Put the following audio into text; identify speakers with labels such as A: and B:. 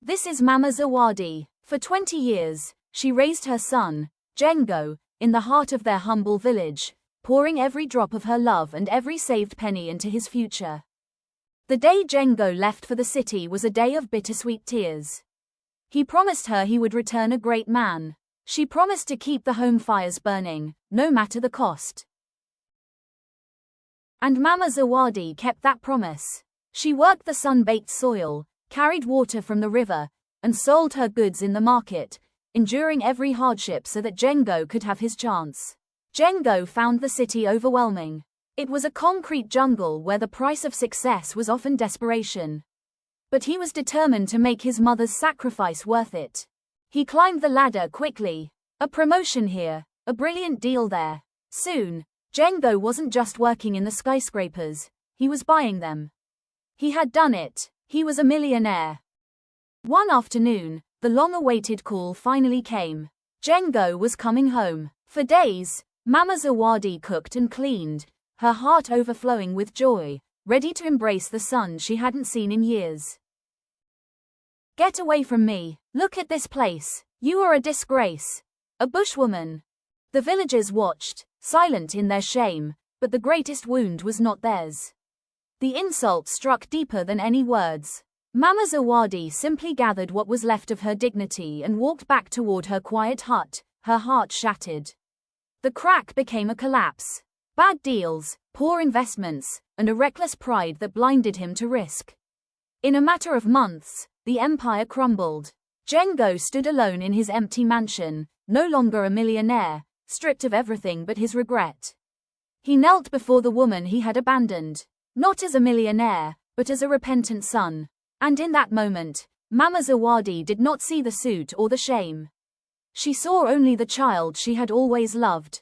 A: This is Mama Zawadi. For 20 years, she raised her son, Django, in the heart of their humble village, pouring every drop of her love and every saved penny into his future. The day Django left for the city was a day of bittersweet tears. He promised her he would return a great man. She promised to keep the home fires burning, no matter the cost. And Mama Zawadi kept that promise. She worked the sun-baked soil, carried water from the river, and sold her goods in the market, enduring every hardship so that Django could have his chance. Django found the city overwhelming. It was a concrete jungle where the price of success was often desperation. But he was determined to make his mother's sacrifice worth it. He climbed the ladder quickly. A promotion here, a brilliant deal there. Soon, Django wasn't just working in the skyscrapers, he was buying them. He had done it. He was a millionaire. One afternoon, the long-awaited call finally came. Django was coming home. For days, Mama Zawadi cooked and cleaned, her heart overflowing with joy, ready to embrace the son she hadn't seen in years. "Get away from me. Look at this place. You are a disgrace. A bushwoman." The villagers watched, silent in their shame, but the greatest wound was not theirs. The insult struck deeper than any words. Mama Zawadi simply gathered what was left of her dignity and walked back toward her quiet hut, her heart shattered. The crack became a collapse. Bad deals, poor investments, and a reckless pride that blinded him to risk. In a matter of months, the empire crumbled. Django stood alone in his empty mansion, no longer a millionaire, stripped of everything but his regret. He knelt before the woman he had abandoned, not as a millionaire, but as a repentant son. And in that moment, Mama Zawadi did not see the suit or the shame. She saw only the child she had always loved.